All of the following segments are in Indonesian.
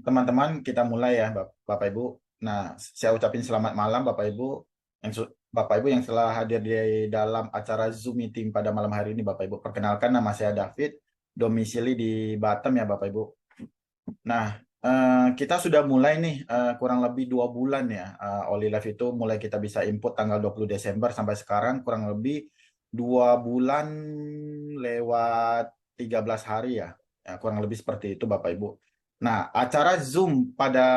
teman-teman, kita mulai ya, Bapak Ibu. Nah, saya ucapin selamat malam Bapak Ibu Bapak Ibu yang telah hadir di dalam acara Zoom meeting pada malam hari ini Bapak Ibu. Perkenalkan, nama saya David, domisili di Batam ya Bapak Ibu. Nah, kita sudah mulai nih kurang lebih 2 bulan ya. Olive itu mulai kita bisa input tanggal 20 Desember sampai sekarang kurang lebih 2 bulan lewat 13 hari ya. Ya, kurang lebih seperti itu Bapak Ibu. Nah, acara Zoom pada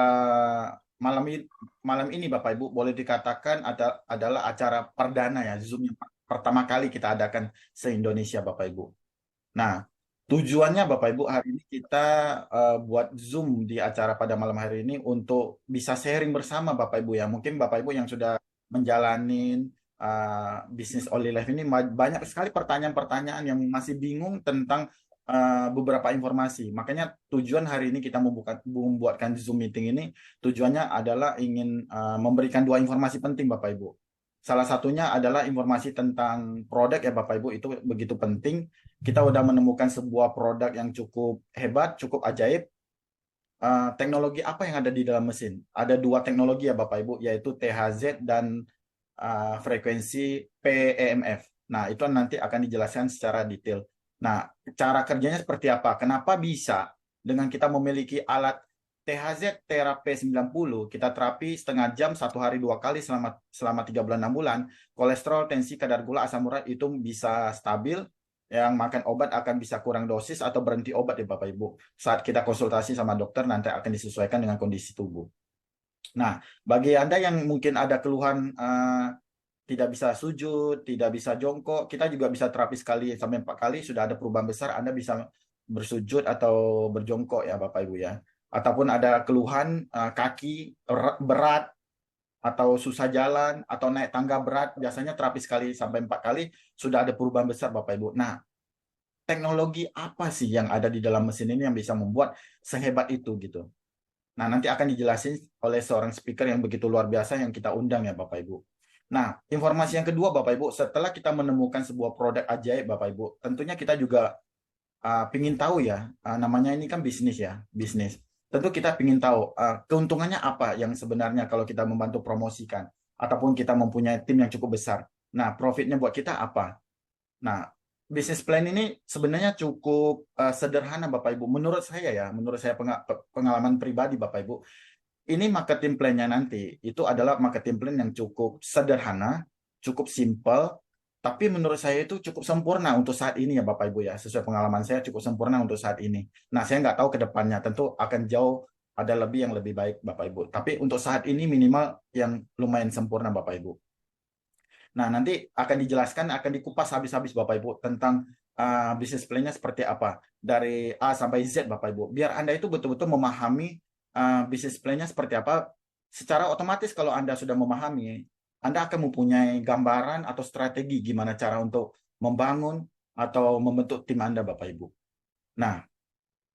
malam ini, malam ini Bapak Ibu boleh dikatakan adalah acara perdana ya, Zoom yang pertama kali kita adakan se-Indonesia Bapak Ibu. Nah, tujuannya Bapak Ibu hari ini kita buat Zoom di acara pada malam hari ini untuk bisa sharing bersama Bapak Ibu ya. Mungkin Bapak Ibu yang sudah menjalanin bisnis Olive ini banyak sekali pertanyaan-pertanyaan yang masih bingung tentang beberapa informasi. Makanya tujuan hari ini kita membuatkan Zoom meeting ini tujuannya adalah ingin memberikan 2 informasi penting Bapak Ibu. Salah satunya adalah informasi tentang produk ya Bapak Ibu, itu begitu penting. Kita udah menemukan sebuah produk yang cukup hebat, cukup ajaib. Teknologi apa yang ada di dalam mesin? Ada 2 teknologi ya Bapak Ibu, yaitu THZ dan frekuensi PEMF. Nah, itu nanti akan dijelaskan secara detail. Nah, cara kerjanya seperti apa? Kenapa bisa dengan kita memiliki alat THZ terapi 90, kita terapi setengah jam, 1 hari 2 kali selama 3 bulan 6 bulan, kolesterol, tensi, kadar gula, asam urat itu bisa stabil, yang makan obat akan bisa kurang dosis atau berhenti obat ya Bapak Ibu. Saat kita konsultasi sama dokter nanti akan disesuaikan dengan kondisi tubuh. Nah, bagi Anda yang mungkin ada keluhan tidak bisa sujud, tidak bisa jongkok, kita juga bisa terapi sekali sampai 4 kali, sudah ada perubahan besar, Anda bisa bersujud atau berjongkok ya Bapak Ibu ya. Ataupun ada keluhan kaki berat, atau susah jalan, atau naik tangga berat, biasanya terapi sekali sampai 4 kali, sudah ada perubahan besar Bapak Ibu. Nah, teknologi apa sih yang ada di dalam mesin ini yang bisa membuat sehebat itu gitu. Nah, nanti akan dijelasin oleh seorang speaker yang begitu luar biasa yang kita undang ya Bapak Ibu. Nah, informasi yang kedua Bapak Ibu, setelah kita menemukan sebuah produk ajaib Bapak Ibu, tentunya kita juga pingin tahu ya, namanya ini kan bisnis ya, bisnis. Tentu kita pingin tahu keuntungannya apa yang sebenarnya kalau kita membantu promosikan, ataupun kita mempunyai tim yang cukup besar. Nah, profitnya buat kita apa? Nah, bisnis plan ini sebenarnya cukup sederhana Bapak Ibu. Menurut saya pengalaman pribadi Bapak Ibu, ini marketing plan-nya nanti itu adalah marketing plan yang cukup sederhana, cukup simple, tapi menurut saya itu cukup sempurna untuk saat ini ya Bapak Ibu ya. Sesuai pengalaman saya cukup sempurna untuk saat ini. Nah, saya nggak tahu ke depannya, tentu akan jauh ada lebih yang lebih baik Bapak Ibu. Tapi untuk saat ini minimal yang lumayan sempurna Bapak Ibu. Nah, nanti akan dijelaskan, akan dikupas habis-habis Bapak Ibu tentang bisnis plan-nya seperti apa. Dari A sampai Z Bapak Ibu. Biar Anda itu betul-betul memahami bisnis plan-nya seperti apa. Secara otomatis kalau Anda sudah memahami, Anda akan mempunyai gambaran atau strategi gimana cara untuk membangun atau membentuk tim Anda Bapak Ibu. Nah,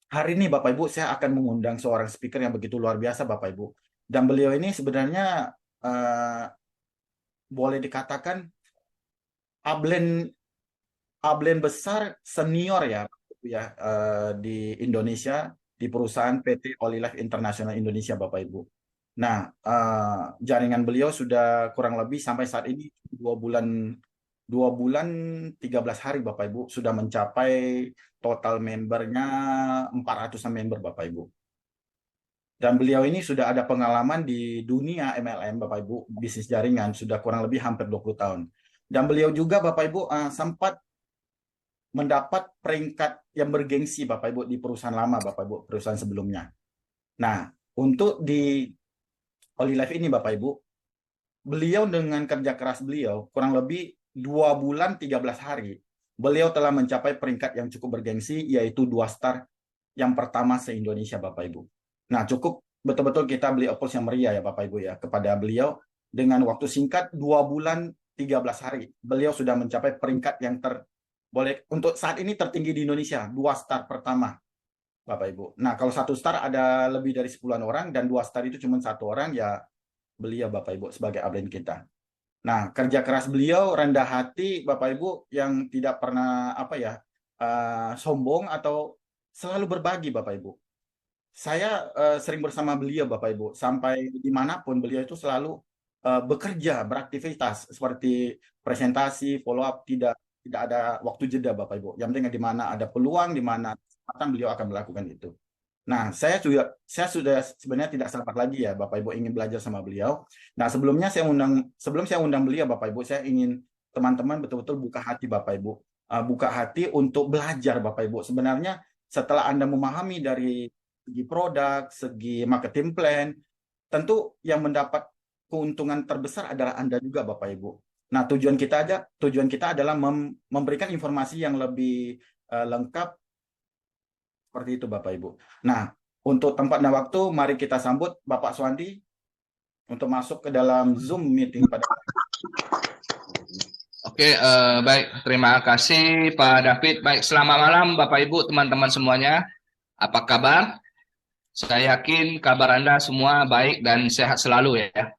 hari ini Bapak Ibu saya akan mengundang seorang speaker yang begitu luar biasa Bapak Ibu. Dan beliau ini sebenarnya boleh dikatakan Ablen Ablen besar senior ya di Indonesia di perusahaan PT Olive International Indonesia Bapak Ibu. Nah, jaringan beliau sudah kurang lebih sampai saat ini 2 bulan 13 hari Bapak Ibu sudah mencapai total membernya 400-an member Bapak Ibu. Dan beliau ini sudah ada pengalaman di dunia MLM Bapak Ibu, bisnis jaringan sudah kurang lebih hampir 20 tahun. Dan beliau juga Bapak Ibu sempat mendapat peringkat yang bergengsi Bapak Ibu di perusahaan lama Bapak Ibu, perusahaan sebelumnya. Nah, untuk di Olive ini Bapak Ibu, beliau dengan kerja keras beliau kurang lebih 2 bulan 13 hari, beliau telah mencapai peringkat yang cukup bergengsi yaitu 2 star yang pertama se-Indonesia Bapak Ibu. Nah, cukup betul-betul kita beli applause yang meriah ya Bapak Ibu ya kepada beliau dengan waktu singkat 2 bulan 13 hari. Beliau sudah mencapai peringkat yang boleh untuk saat ini tertinggi di Indonesia, 2 star pertama, Bapak Ibu. Nah, kalau 1 star ada lebih dari 10-an orang dan 2 star itu cuma 1 orang, ya beliau Bapak Ibu sebagai upline kita. Nah, kerja keras beliau, rendah hati Bapak Ibu yang tidak pernah sombong atau selalu berbagi Bapak Ibu. Saya sering bersama beliau Bapak Ibu. Sampai dimanapun beliau itu selalu bekerja, beraktivitas seperti presentasi, follow up, tidak ada waktu jeda Bapak Ibu. Yang penting di mana ada peluang, di mana kesempatan beliau akan melakukan itu. Nah, saya sudah sebenarnya tidak sabar lagi ya Bapak Ibu ingin belajar sama beliau. Nah, sebelum saya undang beliau Bapak Ibu, saya ingin teman-teman betul-betul buka hati Bapak Ibu. Buka hati untuk belajar Bapak Ibu. Sebenarnya setelah Anda memahami dari segi produk, segi marketing plan, tentu yang mendapat keuntungan terbesar adalah Anda juga Bapak Ibu. Nah, tujuan kita adalah memberikan informasi yang lebih lengkap seperti itu Bapak Ibu. Nah, untuk tempat dan waktu, mari kita sambut Bapak Swandi untuk masuk ke dalam Zoom meeting pada. Oke, baik. Terima kasih Pak David. Baik, selamat malam Bapak Ibu, teman-teman semuanya. Apa kabar? Saya yakin kabar Anda semua baik dan sehat selalu ya.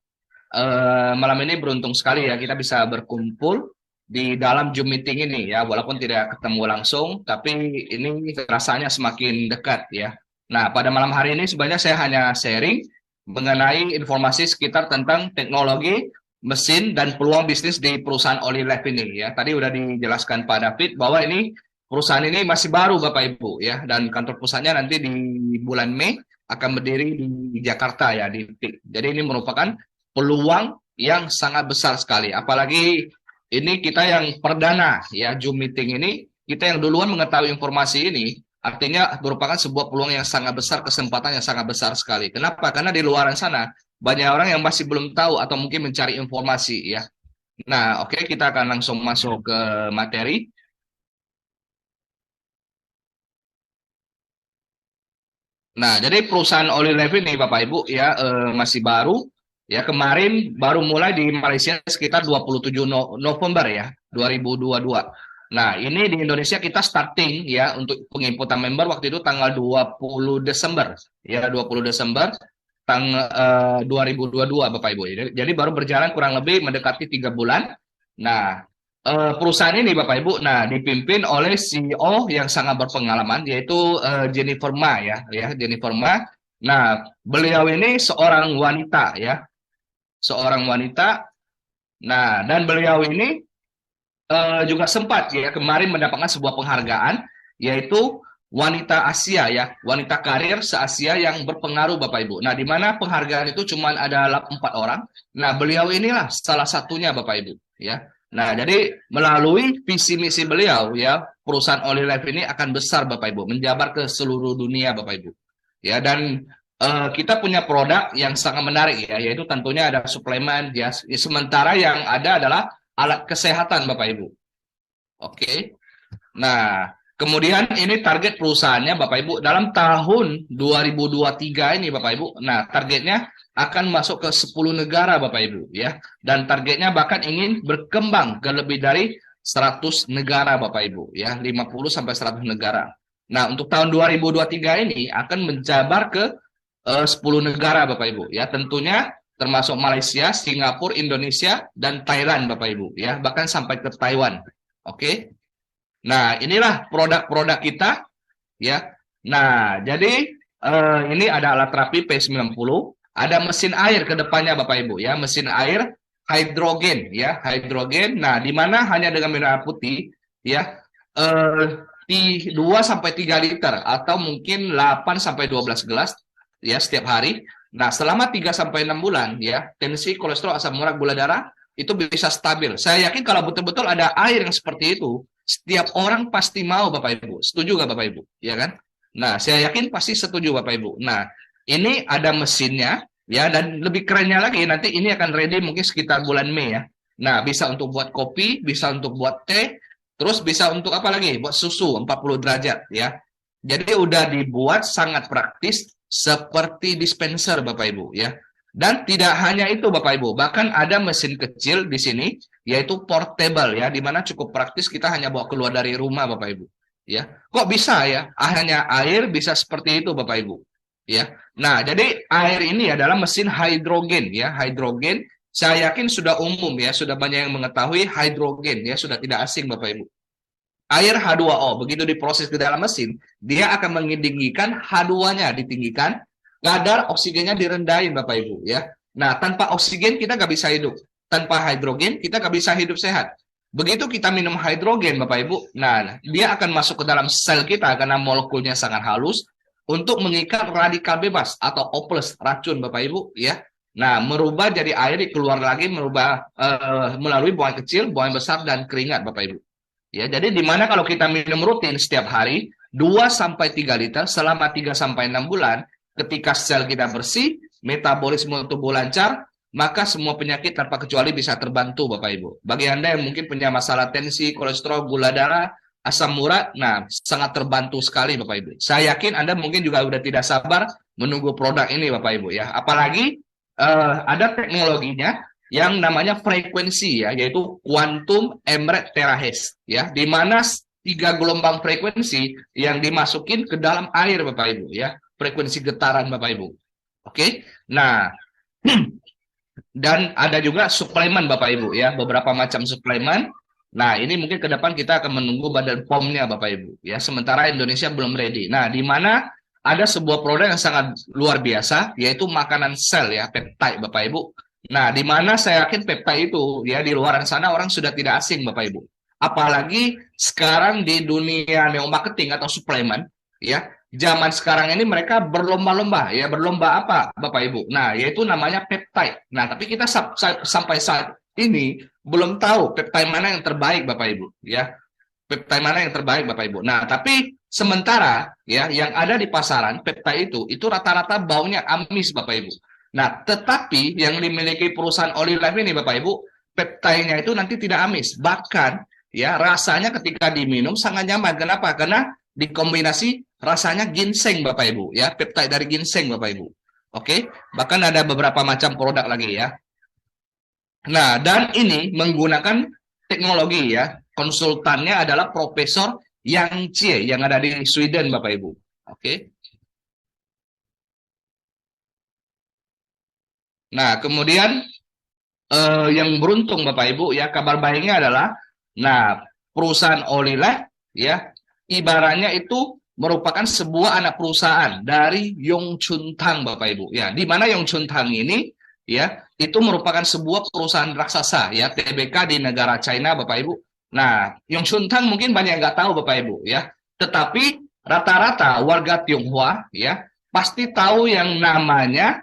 Malam ini beruntung sekali ya kita bisa berkumpul di dalam Zoom meeting ini ya, walaupun tidak ketemu langsung, tapi ini rasanya semakin dekat ya. Nah, pada malam hari ini sebenarnya saya hanya sharing mengenai informasi sekitar tentang teknologi, mesin, dan peluang bisnis di perusahaan Olive ini ya. Tadi udah dijelaskan Pak David bahwa ini perusahaan ini masih baru Bapak Ibu ya, dan kantor pusatnya nanti di bulan Mei akan berdiri di Jakarta ya, di PIK. Jadi ini merupakan peluang yang sangat besar sekali. Apalagi ini kita yang perdana ya Zoom meeting ini, kita yang duluan mengetahui informasi ini, artinya merupakan sebuah peluang yang sangat besar, kesempatan yang sangat besar sekali. Kenapa? Karena di luar sana banyak orang yang masih belum tahu atau mungkin mencari informasi ya. Nah, oke, kita akan langsung masuk ke materi. Nah, jadi perusahaan Olive ini Bapak Ibu ya masih baru. Ya, kemarin baru mulai di Malaysia sekitar 27 November ya, 2022. Nah, ini di Indonesia kita starting ya untuk penginputan member waktu itu tanggal 20 Desember. Ya, 20 Desember tanggal 2022 Bapak Ibu. Jadi baru berjalan kurang lebih mendekati 3 bulan. Nah, perusahaan ini Bapak Ibu, nah dipimpin oleh CEO yang sangat berpengalaman yaitu Jennifer Ma ya Jennifer Ma. Nah, beliau ini seorang wanita ya, seorang wanita. Nah, dan beliau ini juga sempat ya kemarin mendapatkan sebuah penghargaan yaitu wanita Asia ya, wanita karir se-Asia yang berpengaruh Bapak Ibu. Nah, di mana penghargaan itu cuma ada 4 orang. Nah, beliau inilah salah satunya Bapak Ibu ya. Nah, jadi melalui visi misi beliau ya, perusahaan Olive ini akan besar Bapak Ibu, menjabar ke seluruh dunia Bapak Ibu. Ya, dan kita punya produk yang sangat menarik ya, yaitu tentunya ada suplemen ya. Sementara yang ada adalah alat kesehatan Bapak Ibu. Oke. Nah, kemudian ini target perusahaannya Bapak Ibu dalam tahun 2023 ini Bapak Ibu. Nah, targetnya akan masuk ke 10 negara Bapak Ibu ya. Dan targetnya bahkan ingin berkembang ke lebih dari 100 negara Bapak Ibu ya, 50 sampai 100 negara. Nah, untuk tahun 2023 ini akan menjabar ke 10 negara Bapak Ibu ya. Tentunya termasuk Malaysia, Singapura, Indonesia, dan Thailand Bapak Ibu ya. Bahkan sampai ke Taiwan. Oke. Nah, inilah produk-produk kita ya. Nah, jadi ini ada alat terapi P90, ada mesin air ke depannya Bapak Ibu ya, mesin air hidrogen ya, hidrogen. Nah, di mana hanya dengan minum air putih ya, 2 sampai 3 liter atau mungkin 8 sampai 12 gelas ya setiap hari. Nah, selama 3 sampai 6 bulan ya, tensi, kolesterol, asam urat, gula darah itu bisa stabil. Saya yakin kalau betul-betul ada air yang seperti itu, setiap orang pasti mau Bapak Ibu. Setuju nggak Bapak Ibu? Ya kan? Nah, saya yakin pasti setuju Bapak Ibu. Nah, ini ada mesinnya ya, dan lebih kerennya lagi nanti ini akan ready mungkin sekitar bulan Mei ya. Nah, bisa untuk buat kopi, bisa untuk buat teh, terus bisa untuk apa lagi? Buat susu 40 derajat ya. Jadi udah dibuat sangat praktis seperti dispenser Bapak Ibu ya. Dan tidak hanya itu Bapak Ibu, bahkan ada mesin kecil di sini yaitu portable ya, di mana cukup praktis kita hanya bawa keluar dari rumah Bapak Ibu. Ya, kok bisa ya? Hanya air bisa seperti itu Bapak Ibu. Ya. Nah, jadi air ini adalah mesin hidrogen ya, hidrogen. Saya yakin sudah umum ya, sudah banyak yang mengetahui hidrogen ya, sudah tidak asing Bapak Ibu. air H2O. Begitu diproses ke dalam mesin, dia akan meninggikan H2-nya, ditinggikan, kadar oksigennya direndahin Bapak Ibu ya. Nah, tanpa oksigen kita nggak bisa hidup. Tanpa hidrogen kita nggak bisa hidup sehat. Begitu kita minum hidrogen Bapak Ibu, nah dia akan masuk ke dalam sel kita karena molekulnya sangat halus untuk mengikat radikal bebas atau O+, racun Bapak Ibu ya. Nah, merubah jadi air keluar lagi merubah melalui buang kecil, buang besar dan keringat Bapak Ibu. Ya, jadi di mana kalau kita minum rutin setiap hari 2 sampai 3 liter selama 3 sampai 6 bulan, ketika sel kita bersih, metabolisme tubuh lancar, maka semua penyakit tanpa kecuali bisa terbantu Bapak Ibu. Bagi Anda yang mungkin punya masalah tensi, kolesterol, gula darah, asam urat, nah sangat terbantu sekali Bapak Ibu. Saya yakin Anda mungkin juga udah tidak sabar menunggu produk ini Bapak Ibu ya. Apalagi ada teknologinya yang namanya frekuensi ya, yaitu quantum Emret terahertz ya, di mana 3 gelombang frekuensi yang dimasukin ke dalam air Bapak Ibu ya, frekuensi getaran Bapak Ibu. Oke. Nah, dan ada juga suplemen Bapak Ibu ya, beberapa macam suplemen. Nah, ini mungkin ke depan kita akan menunggu Badan POM-nya Bapak Ibu ya, sementara Indonesia belum ready. Nah, di mana ada sebuah produk yang sangat luar biasa, yaitu makanan sel ya, peptide Bapak Ibu. Nah, di mana saya yakin peptide itu ya di luar sana orang sudah tidak asing Bapak Ibu. Apalagi sekarang di dunia neo marketing atau suplemen ya, zaman sekarang ini mereka berlomba-lomba ya, berlomba apa Bapak Ibu? Nah, yaitu namanya peptide. Nah, tapi kita sampai saat ini belum tahu peptide mana yang terbaik Bapak Ibu ya. Peptide mana yang terbaik Bapak Ibu. Nah, tapi sementara ya yang ada di pasaran peptide itu rata-rata baunya amis Bapak Ibu. Nah, tetapi yang dimiliki perusahaan Olilife ini Bapak Ibu, peptide-nya itu nanti tidak amis. Bahkan ya rasanya ketika diminum sangat nyaman. Kenapa? Karena dikombinasi rasanya ginseng Bapak Ibu ya, peptide dari ginseng Bapak Ibu. Oke, bahkan ada beberapa macam produk lagi ya. Nah, dan ini menggunakan teknologi ya. Konsultannya adalah Profesor Yang Cie yang ada di Sweden Bapak Ibu. Oke. Nah, kemudian yang beruntung Bapak Ibu ya, kabar baiknya adalah nah, perusahaan Olilife ya, ibaratnya itu merupakan sebuah anak perusahaan dari Yongchun Tang Bapak Ibu ya. Di mana Yongchun Tang ini ya, itu merupakan sebuah perusahaan raksasa ya, TBK di negara China Bapak Ibu. Nah, Yongchun Tang mungkin banyak yang nggak tahu Bapak Ibu ya. Tetapi rata-rata warga Tionghoa ya pasti tahu yang namanya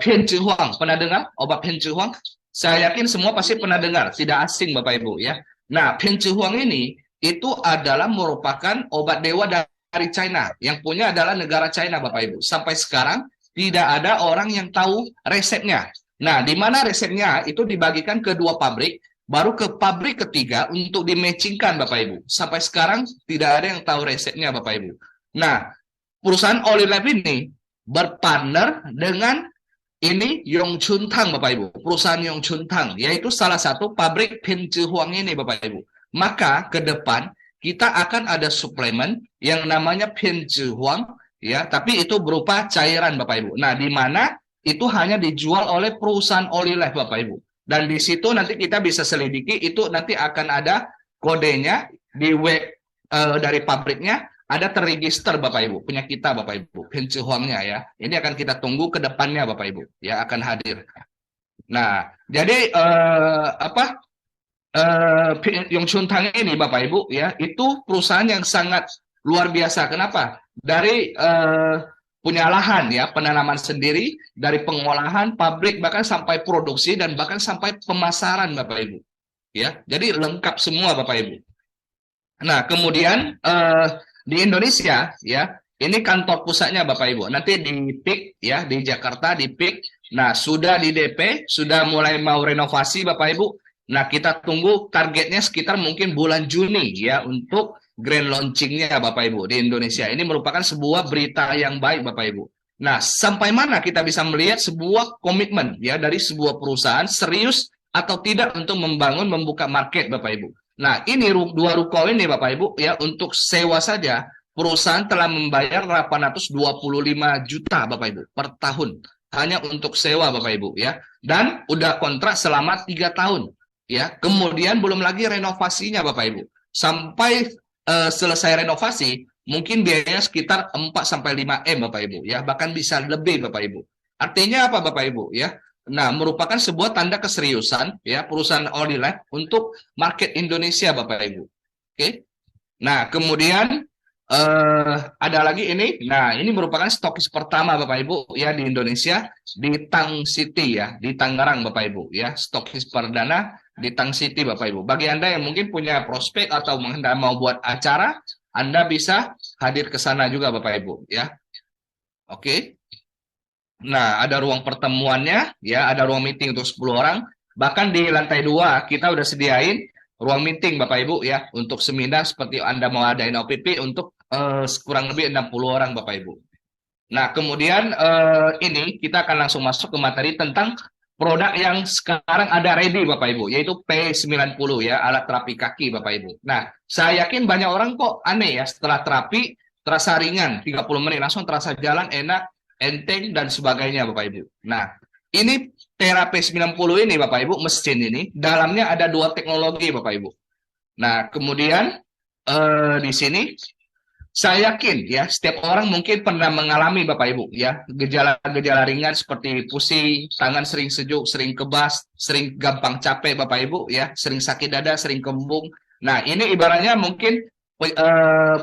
Pian Zhi Huang. Pernah dengar obat Pian Zhi Huang? Saya yakin semua pasti pernah dengar, tidak asing Bapak Ibu ya. Nah, Pian Zhi Huang ini itu adalah merupakan obat dewa dari China. Yang punya adalah negara China Bapak Ibu. Sampai sekarang tidak ada orang yang tahu resepnya. Nah, di mana resepnya itu dibagikan ke 2 pabrik, baru ke pabrik ketiga untuk dimatchingkan Bapak Ibu. Sampai sekarang tidak ada yang tahu resepnya Bapak Ibu. Nah, perusahaan Olilife ini berpartner dengan ini Yongchun Tang Bapak Ibu, perusahaan Yongchun Tang, yaitu salah satu pabrik Pian Zhi Huang ini Bapak Ibu. Maka ke depan kita akan ada suplemen yang namanya Pian Zhi Huang ya, tapi itu berupa cairan Bapak Ibu. Nah, di mana itu hanya dijual oleh perusahaan Olilife Bapak Ibu. Dan di situ nanti kita bisa selidiki, itu nanti akan ada kodenya di web dari pabriknya, ada terregister Bapak Ibu, punya kita Bapak Ibu, Pian Zhi Huangnya ya. Ini akan kita tunggu ke depannya Bapak Ibu, ya akan hadir. Nah, jadi Yongchun Tang ini Bapak Ibu ya, itu perusahaan yang sangat luar biasa. Kenapa? Dari punya lahan ya, penanaman sendiri, dari pengolahan, pabrik, bahkan sampai produksi dan bahkan sampai pemasaran Bapak Ibu. Ya, jadi lengkap semua Bapak Ibu. Nah, kemudian di Indonesia ya, ini kantor pusatnya Bapak Ibu. Nanti di PIK ya, di Jakarta di PIK. Nah, sudah di DP, sudah mulai mau renovasi Bapak Ibu. Nah, kita tunggu targetnya sekitar mungkin bulan Juni ya untuk grand launchingnya Bapak Ibu di Indonesia. Ini merupakan sebuah berita yang baik Bapak Ibu. Nah, sampai mana kita bisa melihat sebuah komitmen ya dari sebuah perusahaan serius atau tidak untuk membuka market Bapak Ibu. Nah, ini 2 ruko ini Bapak Ibu ya, untuk sewa saja perusahaan telah membayar 825 juta Bapak Ibu per tahun hanya untuk sewa Bapak Ibu ya. Dan udah kontrak selama 3 tahun ya. Kemudian belum lagi renovasinya Bapak Ibu. Sampai selesai renovasi, mungkin biayanya sekitar 4 sampai 5 M Bapak Ibu ya, bahkan bisa lebih Bapak Ibu. Artinya apa Bapak Ibu ya? Nah, merupakan sebuah tanda keseriusan ya perusahaan Olive untuk market Indonesia Bapak Ibu. Oke. Nah, kemudian ada lagi ini. Nah, ini merupakan stokis pertama Bapak Ibu ya di Indonesia di Tang City ya, di Tangerang Bapak Ibu ya. Stokis perdana di Tang City Bapak Ibu. Bagi Anda yang mungkin punya prospek atau Anda mau buat acara, Anda bisa hadir ke sana juga Bapak Ibu ya. Oke. Nah, ada ruang pertemuannya ya, ada ruang meeting untuk 10 orang. Bahkan di lantai 2 kita udah sediain ruang meeting Bapak Ibu ya untuk seminar seperti Anda mau adain OPP untuk kurang lebih 60 orang Bapak Ibu. Nah, kemudian ini kita akan langsung masuk ke materi tentang produk yang sekarang ada ready Bapak Ibu, yaitu P90 ya, alat terapi kaki Bapak Ibu. Nah, saya yakin banyak orang kok aneh ya, setelah terapi terasa ringan, 30 menit langsung terasa jalan enak, enteng dan sebagainya Bapak Ibu. Nah, ini terapi 90 ini Bapak Ibu, mesin ini dalamnya ada 2 teknologi Bapak Ibu. Nah, kemudian di sini saya yakin ya setiap orang mungkin pernah mengalami Bapak Ibu ya gejala-gejala ringan seperti pusing, tangan sering sejuk, sering kebas, sering gampang capek Bapak Ibu ya, sering sakit dada, sering kembung. Nah, ini ibaratnya mungkin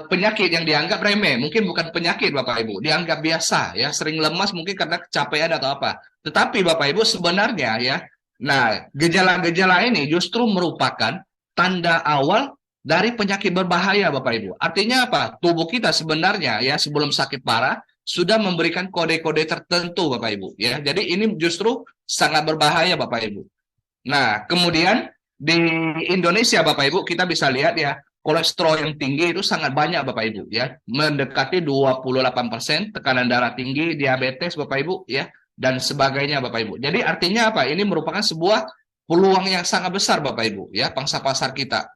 penyakit yang dianggap remeh, mungkin bukan penyakit Bapak Ibu, dianggap biasa ya, sering lemas mungkin karena kecapean atau apa. Tetapi Bapak Ibu sebenarnya ya, nah gejala-gejala ini justru merupakan tanda awal dari penyakit berbahaya Bapak Ibu. Artinya apa? Tubuh kita sebenarnya ya sebelum sakit parah sudah memberikan kode-kode tertentu Bapak Ibu ya. Jadi ini justru sangat berbahaya Bapak Ibu. Nah, kemudian di Indonesia Bapak Ibu kita bisa lihat ya kolesterol yang tinggi itu sangat banyak Bapak Ibu ya. Mendekati 28%, tekanan darah tinggi, diabetes Bapak Ibu ya dan sebagainya Bapak Ibu. Jadi artinya apa? Ini merupakan sebuah peluang yang sangat besar Bapak Ibu ya, pangsa pasar kita.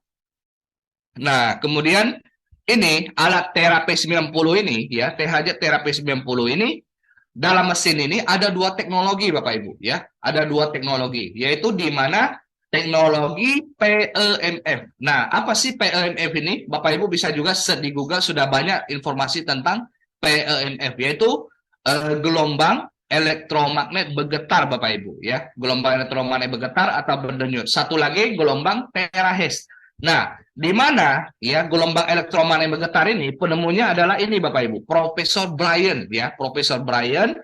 Nah, kemudian ini alat terapi 90 ini ya, THZ terapi 90 ini dalam mesin ini ada 2 teknologi Bapak Ibu ya. Ada 2 teknologi, yaitu di mana teknologi PEMF. Nah, apa sih PEMF ini? Bapak Ibu bisa juga di Google sudah banyak informasi tentang PEMF, yaitu gelombang elektromagnet bergetar Bapak Ibu ya. Gelombang elektromagnet bergetar atau berdenyut. Satu lagi gelombang terahertz. Nah, di mana ya gelombang elektromagnet bergetar ini penemunya adalah ini Bapak Ibu, Profesor Brian ya, Profesor Brian,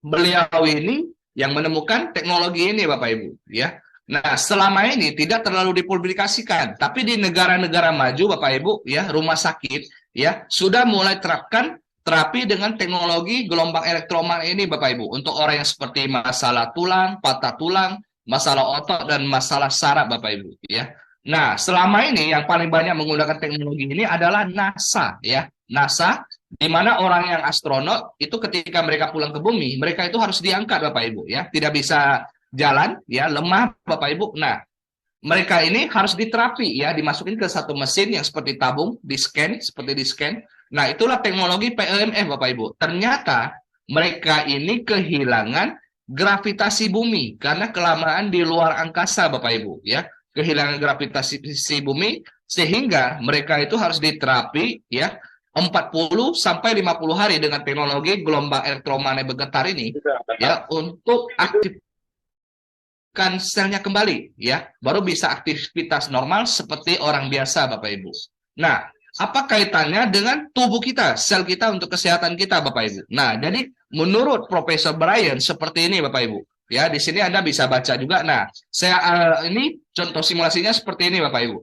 beliau ini yang menemukan teknologi ini Bapak Ibu ya. Nah, selama ini tidak terlalu dipublikasikan, tapi di negara-negara maju Bapak Ibu ya, rumah sakit ya sudah mulai terapkan terapi dengan teknologi gelombang elektromagnet ini Bapak Ibu untuk orang yang seperti masalah tulang, patah tulang, masalah otot dan masalah saraf Bapak Ibu ya. Nah, selama ini yang paling banyak menggunakan teknologi ini adalah NASA ya. NASA di mana orang yang astronot itu ketika mereka pulang ke bumi, mereka itu harus diangkat Bapak Ibu ya. Tidak bisa jalan ya, lemah Bapak Ibu. Nah, mereka ini harus diterapi ya, dimasukin ke satu mesin yang seperti tabung, di-scan, seperti di-scan. Nah, itulah teknologi PEMF Bapak Ibu. Ternyata mereka ini kehilangan gravitasi bumi karena kelamaan di luar angkasa Bapak Ibu ya. Kehilangan gravitasi bumi sehingga mereka itu harus diterapi ya 40 sampai 50 hari dengan teknologi gelombang elektromagnet bergetar ini ya untuk aktifkan selnya kembali ya, baru bisa aktivitas normal seperti orang biasa Bapak Ibu. Nah, apa kaitannya dengan tubuh kita, sel kita untuk kesehatan kita Bapak Ibu? Nah, jadi menurut Profesor Brian seperti ini Bapak Ibu. Ya, di sini Anda bisa baca juga. Nah, saya ini contoh simulasinya seperti ini Bapak Ibu.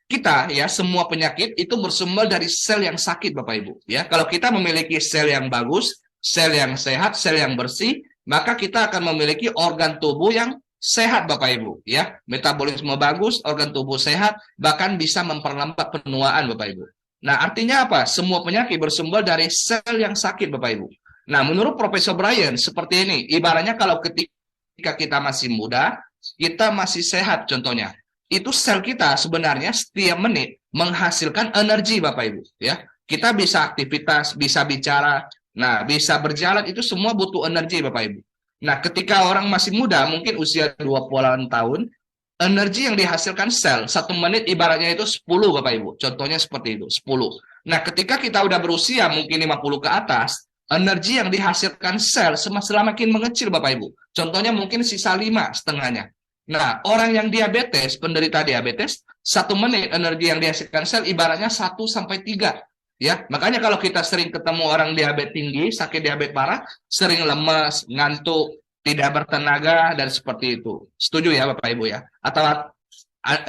Kita ya semua penyakit itu bersumber dari sel yang sakit Bapak Ibu. Ya, kalau kita memiliki sel yang bagus, sel yang sehat, sel yang bersih, maka kita akan memiliki organ tubuh yang sehat Bapak Ibu. Ya, metabolisme bagus, organ tubuh sehat, bahkan bisa memperlambat penuaan Bapak Ibu. Nah, artinya apa? Semua penyakit bersumber dari sel yang sakit Bapak Ibu. Nah, menurut Profesor Brian, seperti ini. Ibaratnya kalau ketika kita masih muda, kita masih sehat contohnya. Itu sel kita sebenarnya setiap menit menghasilkan energi Bapak Ibu. Ya, kita bisa aktivitas, bisa bicara, nah bisa berjalan, itu semua butuh energi Bapak Ibu. Nah, ketika orang masih muda, mungkin usia 20-an tahun, energi yang dihasilkan sel 1 menit ibaratnya itu 10 Bapak Ibu. Contohnya seperti itu, 10. Nah, ketika kita udah berusia mungkin 50 ke atas, energi yang dihasilkan sel semakin mengecil Bapak Ibu. Contohnya mungkin sisa 5 setengahnya. Nah, orang yang diabetes, penderita diabetes, 1 menit energi yang dihasilkan sel ibaratnya 1 sampai 3. Ya, makanya kalau kita sering ketemu orang diabetes tinggi, sakit diabetes parah, sering lemes, ngantuk, tidak bertenaga, dan seperti itu. Setuju ya Bapak Ibu ya? Atau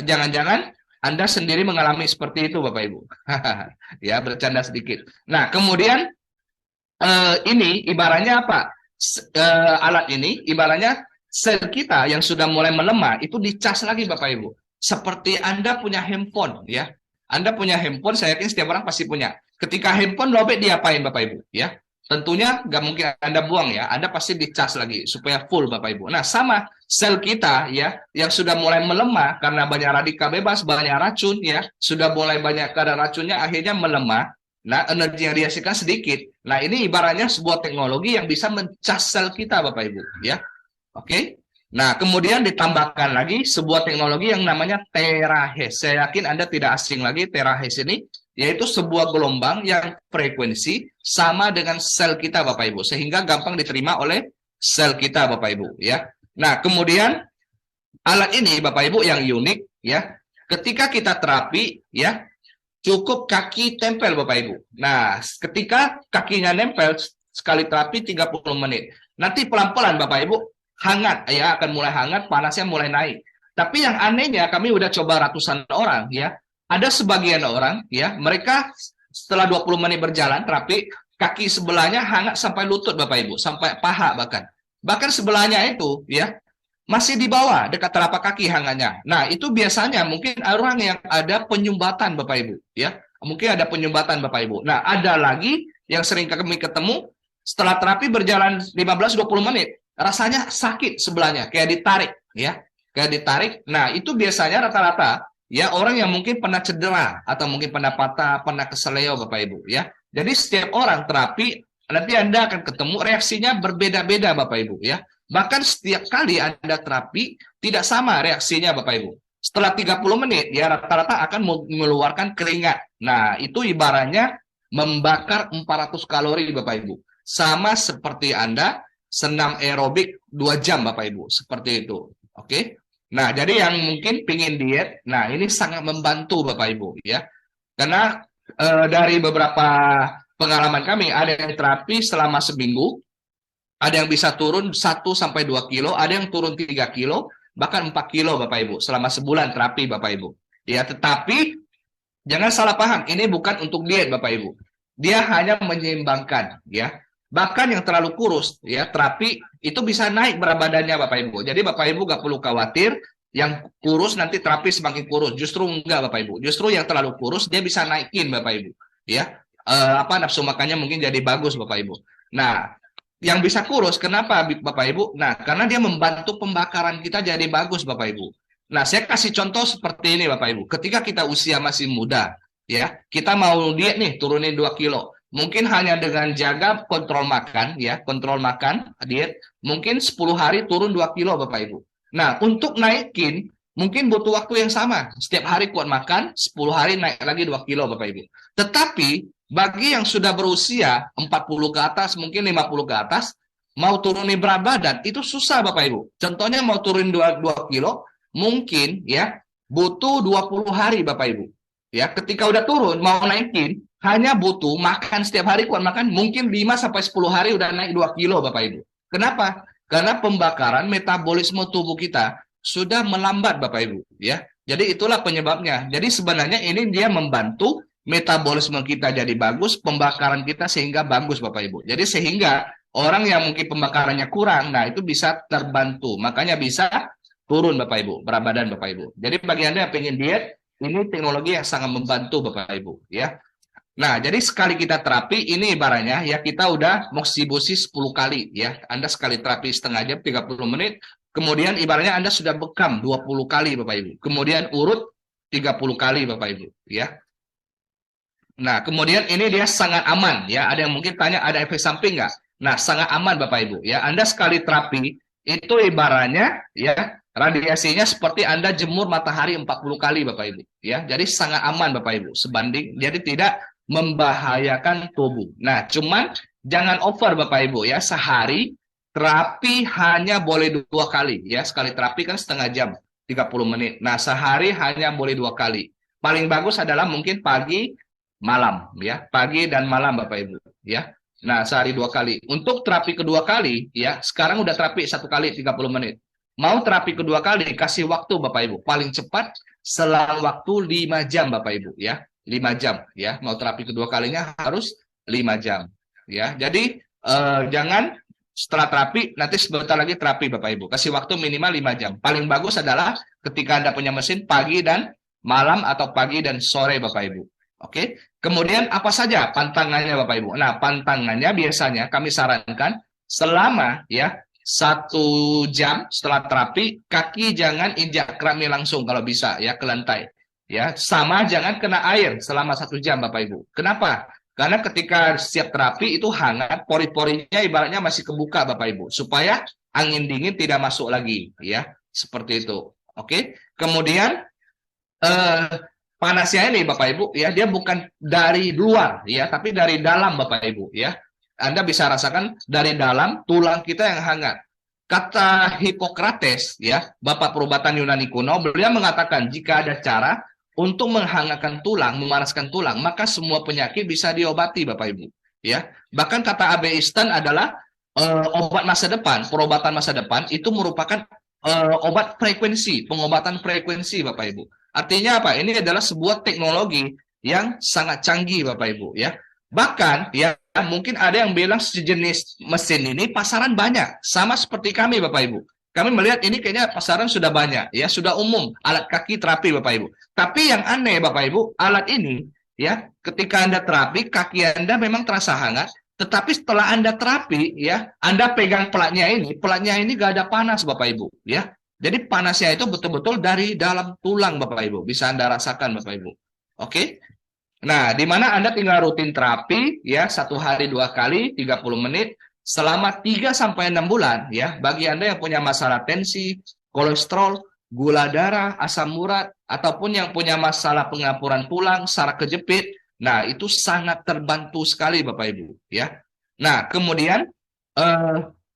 jangan-jangan Anda sendiri mengalami seperti itu Bapak Ibu. Ya, bercanda sedikit. Nah, kemudian ini ibaratnya apa? Alat ini ibaratnya sel kita yang sudah mulai melemah itu dicas lagi Bapak Ibu. Seperti Anda punya handphone ya. Anda punya handphone, saya yakin setiap orang pasti punya. Ketika handphone lobet diapain Bapak Ibu ya? Tentunya nggak mungkin Anda buang ya, Anda pasti dicas lagi supaya full Bapak Ibu. Nah, sama sel kita ya, yang sudah mulai melemah karena banyak radikal bebas, banyak racun ya, sudah mulai banyak kadar racunnya akhirnya melemah. Nah, energi yang dihasilkan sedikit. Nah, ini ibaratnya sebuah teknologi yang bisa mencas sel kita Bapak Ibu ya. Oke. Nah, kemudian ditambahkan lagi sebuah teknologi yang namanya terahes. Saya yakin Anda tidak asing lagi terahes ini, yaitu sebuah gelombang yang frekuensi sama dengan sel kita Bapak Ibu, sehingga gampang diterima oleh sel kita Bapak Ibu ya. Nah, kemudian alat ini Bapak Ibu yang unik ya. Ketika kita terapi ya, cukup kaki tempel Bapak Ibu. Nah, ketika kakinya nempel sekali terapi 30 menit. Nanti pelan-pelan Bapak Ibu hangat ya, akan mulai hangat, panasnya mulai naik. Tapi yang anehnya kami udah coba ratusan orang ya. Ada sebagian orang ya, mereka setelah 20 menit berjalan terapi, kaki sebelahnya hangat sampai lutut Bapak Ibu, sampai paha bahkan. Bahkan sebelahnya itu ya masih di bawah dekat telapak kaki hangatnya. Nah, itu biasanya mungkin orang yang ada penyumbatan Bapak Ibu ya. Mungkin ada penyumbatan Bapak Ibu. Nah, ada lagi yang sering kami ketemu setelah terapi berjalan 15-20 menit rasanya sakit sebelahnya, kayak ditarik ya, kayak ditarik. Nah, itu biasanya rata-rata ya orang yang mungkin pernah cedera atau mungkin pernah patah, pernah keseleo Bapak Ibu ya. Jadi setiap orang terapi nanti Anda akan ketemu reaksinya berbeda-beda Bapak Ibu ya. Bahkan setiap kali Anda terapi tidak sama reaksinya Bapak Ibu. Setelah 30 menit ya rata-rata akan mengeluarkan keringat. Nah, itu ibaratnya membakar 400 kalori Bapak Ibu. Sama seperti Anda senam aerobik 2 jam Bapak Ibu, seperti itu. Oke. Nah, jadi yang mungkin pingin diet, nah ini sangat membantu Bapak Ibu ya. Karena dari beberapa pengalaman kami ada yang terapi selama seminggu, ada yang bisa turun 1-2 kilo, ada yang turun 3 kilo, bahkan 4 kilo Bapak Ibu selama sebulan terapi Bapak Ibu. Ya, tetapi jangan salah paham, ini bukan untuk diet Bapak Ibu. Dia hanya menyeimbangkan ya. Bahkan yang terlalu kurus ya terapi itu bisa naik berat badannya Bapak Ibu. Jadi Bapak Ibu gak perlu khawatir yang kurus nanti terapi semakin kurus. Justru enggak Bapak Ibu. Justru yang terlalu kurus dia bisa naikin Bapak Ibu. Ya nafsu makannya mungkin jadi bagus Bapak Ibu. Nah, yang bisa kurus kenapa Bapak Ibu? Nah, karena dia membantu pembakaran kita jadi bagus Bapak Ibu. Nah, saya kasih contoh seperti ini Bapak Ibu. Ketika kita usia masih muda ya, kita mau diet nih turunin 2 kilo. Mungkin hanya dengan jaga kontrol makan ya, kontrol makan diet, mungkin 10 hari turun 2 kilo Bapak Ibu. Nah, untuk naikin mungkin butuh waktu yang sama. Setiap hari kuat makan, 10 hari naik lagi 2 kilo Bapak Ibu. Tetapi bagi yang sudah berusia 40 ke atas, mungkin 50 ke atas, mau turunin berat badan itu susah Bapak Ibu. Contohnya mau turunin 2 kilo, mungkin ya butuh 20 hari Bapak Ibu. Ya, ketika udah turun mau naikin hanya butuh makan setiap hari kuat makan mungkin 5-10 hari udah naik 2 kilo Bapak Ibu. Kenapa? Karena pembakaran metabolisme tubuh kita sudah melambat Bapak Ibu ya. Jadi itulah penyebabnya. Jadi sebenarnya ini dia membantu metabolisme kita jadi bagus, pembakaran kita sehingga bagus Bapak Ibu. Jadi sehingga orang yang mungkin pembakarannya kurang, nah itu bisa terbantu. Makanya bisa turun Bapak Ibu, berat badan Bapak Ibu. Jadi bagi Anda yang pengen diet, ini teknologi yang sangat membantu Bapak Ibu ya. Nah, jadi sekali kita terapi, ini ibaratnya ya kita udah moksibusi 10 kali ya. Anda sekali terapi setengah jam, 30 menit, kemudian ibaratnya Anda sudah bekam 20 kali Bapak Ibu. Kemudian urut 30 kali Bapak Ibu ya. Nah, kemudian ini dia sangat aman ya. Ada yang mungkin tanya ada efek samping nggak? Nah, sangat aman Bapak Ibu ya. Anda sekali terapi, itu ibaratnya ya Radiasinya seperti Anda jemur matahari 40 kali Bapak Ibu, ya. Jadi sangat aman Bapak Ibu, jadi tidak membahayakan tubuh. Nah, cuman jangan over Bapak Ibu ya. Sehari terapi hanya boleh 2 kali ya. Sekali terapi kan setengah jam, 30 menit. Nah, sehari hanya boleh 2 kali. Paling bagus adalah mungkin pagi, malam ya. Pagi dan malam Bapak Ibu ya. Nah, sehari 2 kali. Untuk terapi kedua kali ya, sekarang udah terapi 1 kali 30 menit. Mau terapi kedua kali, kasih waktu Bapak Ibu. Paling cepat selang waktu 5 jam Bapak Ibu ya. 5 jam ya. Mau terapi kedua kalinya harus 5 jam ya. Jadi jangan setelah terapi nanti sebentar lagi terapi Bapak Ibu. Kasih waktu minimal 5 jam. Paling bagus adalah ketika Anda punya mesin pagi dan malam atau pagi dan sore Bapak Ibu. Oke. Kemudian apa saja pantangannya Bapak Ibu? Nah, pantangannya biasanya kami sarankan selama ya 1 jam setelah terapi, kaki jangan injak keramik langsung kalau bisa ya ke lantai. Ya, sama jangan kena air selama 1 jam Bapak Ibu. Kenapa? Karena ketika siap terapi itu hangat, pori-porinya ibaratnya masih kebuka Bapak Ibu, supaya angin dingin tidak masuk lagi ya, seperti itu. Oke. Kemudian panasnya ini Bapak Ibu ya, dia bukan dari luar ya, tapi dari dalam Bapak Ibu ya. Anda bisa rasakan dari dalam tulang kita yang hangat. Kata Hippocrates ya, Bapak perobatan Yunani kuno, beliau mengatakan jika ada cara untuk menghangatkan tulang, memanaskan tulang, maka semua penyakit bisa diobati Bapak Ibu ya. Bahkan kata Abe Instan adalah obat masa depan, perobatan masa depan itu merupakan obat frekuensi, pengobatan frekuensi Bapak Ibu. Artinya apa? Ini adalah sebuah teknologi yang sangat canggih Bapak Ibu ya. Bahkan ya mungkin ada yang bilang sejenis mesin ini pasaran banyak, sama seperti kami Bapak Ibu. Kami melihat ini kayaknya pasaran sudah banyak ya, sudah umum alat kaki terapi Bapak Ibu. Tapi yang aneh Bapak Ibu, alat ini ya ketika Anda terapi kaki Anda memang terasa hangat, tetapi setelah Anda terapi ya, Anda pegang pelatnya ini gak ada panas Bapak Ibu ya. Jadi panasnya itu betul-betul dari dalam tulang Bapak Ibu, bisa Anda rasakan Bapak Ibu. Oke? Nah, di mana Anda tinggal rutin terapi ya 1 hari 2 kali 30 menit selama 3 sampai 6 bulan ya. Bagi Anda yang punya masalah tensi, kolesterol, gula darah, asam urat ataupun yang punya masalah pengapuran tulang, saraf kejepit, nah itu sangat terbantu sekali Bapak Ibu ya. Nah, kemudian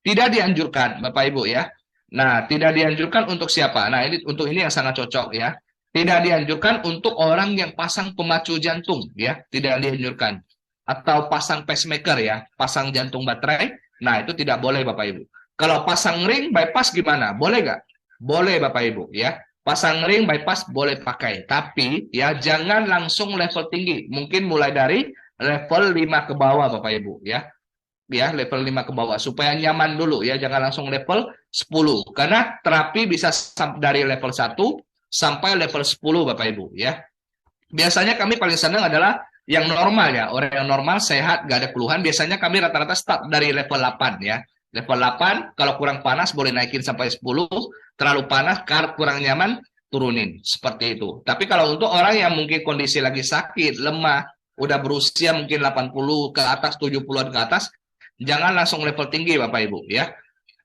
tidak dianjurkan Bapak Ibu ya. Nah, tidak dianjurkan untuk siapa? Nah, ini yang sangat cocok ya. Tidak dianjurkan untuk orang yang pasang pemacu jantung, ya, tidak dianjurkan. Atau pasang pacemaker, ya, pasang jantung baterai. Nah, itu tidak boleh, Bapak Ibu. Kalau pasang ring bypass gimana? Boleh nggak? Boleh, Bapak Ibu, ya. Pasang ring bypass boleh pakai, tapi ya jangan langsung level tinggi. Mungkin mulai dari level 5 ke bawah, Bapak Ibu, ya. Ya, level 5 ke bawah supaya nyaman dulu ya, jangan langsung level 10. Karena terapi bisa dari level 1 sampai level 10 Bapak Ibu ya. Biasanya kami paling senang adalah yang normal ya. Orang yang normal sehat gak ada keluhan, biasanya kami rata-rata start dari level 8 ya. Level 8 kalau kurang panas boleh naikin sampai 10, terlalu panas kurang nyaman turunin seperti itu. Tapi kalau untuk orang yang mungkin kondisi lagi sakit, lemah, udah berusia mungkin 80 ke atas, 70-an ke atas, jangan langsung level tinggi Bapak Ibu ya.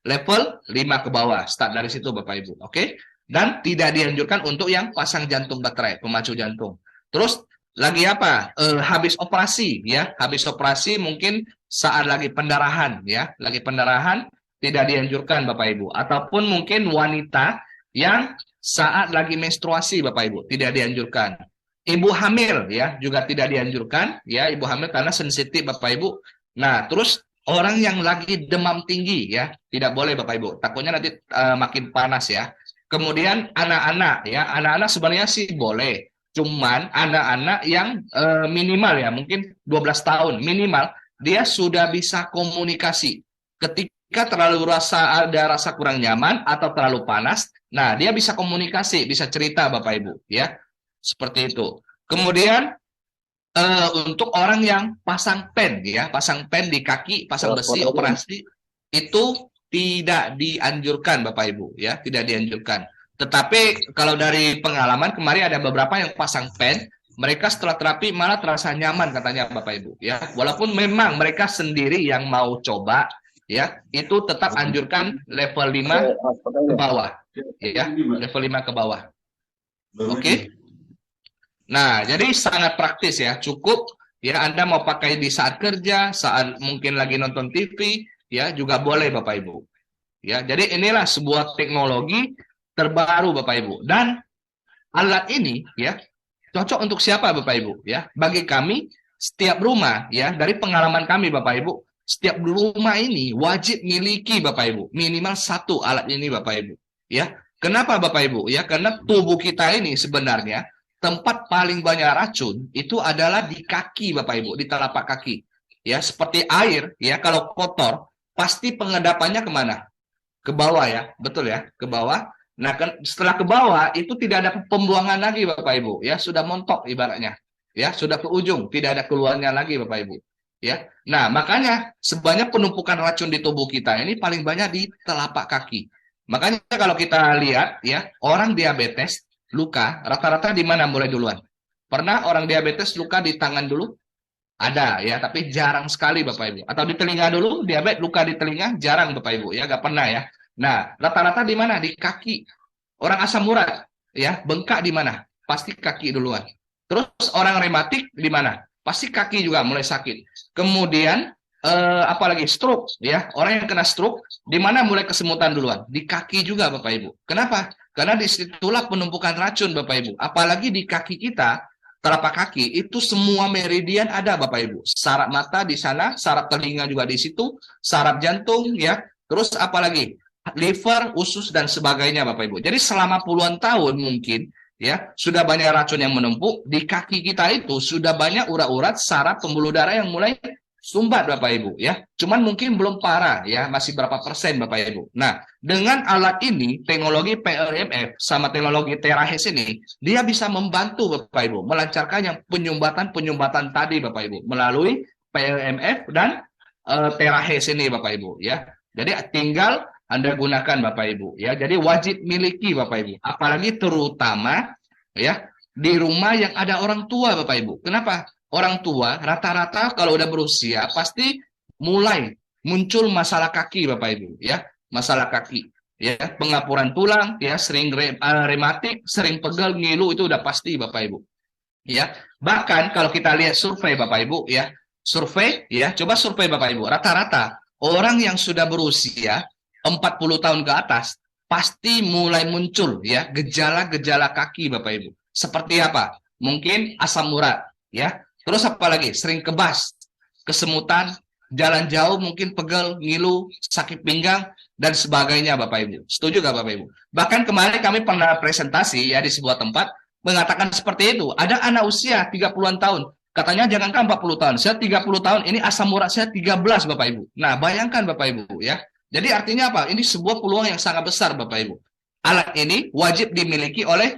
Level 5 ke bawah, start dari situ Bapak Ibu. Oke? Dan tidak dianjurkan untuk yang pasang jantung baterai, pemacu jantung. Terus lagi apa? Habis operasi ya, habis operasi mungkin saat lagi pendarahan ya, lagi pendarahan tidak dianjurkan Bapak Ibu. Ataupun mungkin wanita yang saat lagi menstruasi Bapak Ibu, tidak dianjurkan. Ibu hamil ya, juga tidak dianjurkan ya, ibu hamil karena sensitif Bapak Ibu. Nah, terus orang yang lagi demam tinggi ya, tidak boleh Bapak Ibu. Takutnya nanti makin panas ya. Kemudian anak-anak ya, anak-anak sebenarnya sih boleh. Cuman anak-anak yang minimal ya, mungkin 12 tahun minimal, dia sudah bisa komunikasi. Ketika ada rasa kurang nyaman atau terlalu panas, nah dia bisa komunikasi, bisa cerita Bapak Ibu ya. Seperti itu. Kemudian untuk orang yang pasang pen ya, pasang pen di kaki, pasang besi, operasi, itu tidak dianjurkan Bapak Ibu ya, tidak dianjurkan. Tetapi kalau dari pengalaman kemarin ada beberapa yang pasang pen, mereka setelah terapi malah terasa nyaman katanya Bapak Ibu ya. Walaupun memang mereka sendiri yang mau coba ya, itu tetap anjurkan level 5 ke bawah, ya, level 5 ke bawah. Oke. Nah, jadi sangat praktis ya, cukup ya Anda mau pakai di saat kerja, saat mungkin lagi nonton TV, ya juga boleh Bapak Ibu. Ya, jadi inilah sebuah teknologi terbaru Bapak Ibu. Dan alat ini ya cocok untuk siapa Bapak Ibu ya? Bagi kami setiap rumah ya, dari pengalaman kami Bapak Ibu, setiap rumah ini wajib miliki Bapak Ibu minimal satu alat ini Bapak Ibu ya. Kenapa Bapak Ibu ya? Karena tubuh kita ini sebenarnya tempat paling banyak racun itu adalah di kaki Bapak Ibu, di telapak kaki. Ya, seperti air ya, kalau kotor pasti pengedapannya kemana? Ke bawah ya, betul ya, ke bawah. Nah, setelah ke bawah itu tidak ada pembuangan lagi Bapak Ibu, ya sudah montok ibaratnya, ya sudah ke ujung, tidak ada keluarnya lagi Bapak Ibu, ya. Nah, makanya sebanyak penumpukan racun di tubuh kita ini paling banyak di telapak kaki. Makanya kalau kita lihat ya, orang diabetes luka rata-rata di mana mulai duluan? Pernah orang diabetes luka di tangan dulu? Ada ya, tapi jarang sekali Bapak Ibu. Atau di telinga dulu, diabetes luka di telinga jarang Bapak Ibu ya, nggak pernah ya. Nah, rata-rata di mana? Di kaki. Orang asam urat ya, bengkak di mana? Pasti kaki duluan. Terus orang rematik di mana? Pasti kaki juga mulai sakit. Kemudian apalagi stroke ya, orang yang kena stroke di mana mulai kesemutan duluan? Di kaki juga Bapak Ibu. Kenapa? Karena disitulah penumpukan racun Bapak Ibu. Apalagi di kaki kita, telapak kaki itu semua meridian ada Bapak Ibu. Saraf mata di sana, saraf telinga juga di situ, saraf jantung ya. Terus apalagi? Liver, usus dan sebagainya Bapak Ibu. Jadi selama puluhan tahun mungkin ya sudah banyak racun yang menumpuk di kaki kita, itu sudah banyak urat-urat saraf pembuluh darah yang mulai sumbat Bapak Ibu ya. Cuman mungkin belum parah ya, masih berapa persen Bapak Ibu. Nah, dengan alat ini, teknologi PRMF sama teknologi Terahes ini, dia bisa membantu Bapak Ibu melancarkan yang penyumbatan tadi Bapak Ibu melalui PRMF dan Terahes ini Bapak Ibu ya. Jadi tinggal Anda gunakan Bapak Ibu ya. Jadi wajib miliki Bapak Ibu. Apalagi terutama ya di rumah yang ada orang tua Bapak Ibu. Kenapa? Orang tua rata-rata kalau udah berusia pasti mulai muncul masalah kaki Bapak Ibu ya. Masalah kaki ya, pengapuran tulang ya, sering rematik, sering pegel, ngilu, itu udah pasti Bapak Ibu. Ya, bahkan kalau kita lihat survei Bapak Ibu ya. Survei ya, coba survei Bapak Ibu. Rata-rata orang yang sudah berusia 40 tahun ke atas pasti mulai muncul ya gejala-gejala kaki Bapak Ibu. Seperti apa? Mungkin asam urat ya. Terus apa lagi? Sering kebas, kesemutan, jalan jauh mungkin pegel, ngilu, sakit pinggang dan sebagainya Bapak Ibu. Setuju nggak Bapak Ibu? Bahkan kemarin kami pernah presentasi ya di sebuah tempat mengatakan seperti itu. Ada anak usia 30-an tahun. Katanya jangankan 40 tahun, saya 30 tahun, ini asam urat saya 13 Bapak Ibu. Nah, bayangkan Bapak Ibu ya. Jadi artinya apa? Ini sebuah peluang yang sangat besar Bapak Ibu. Alat ini wajib dimiliki oleh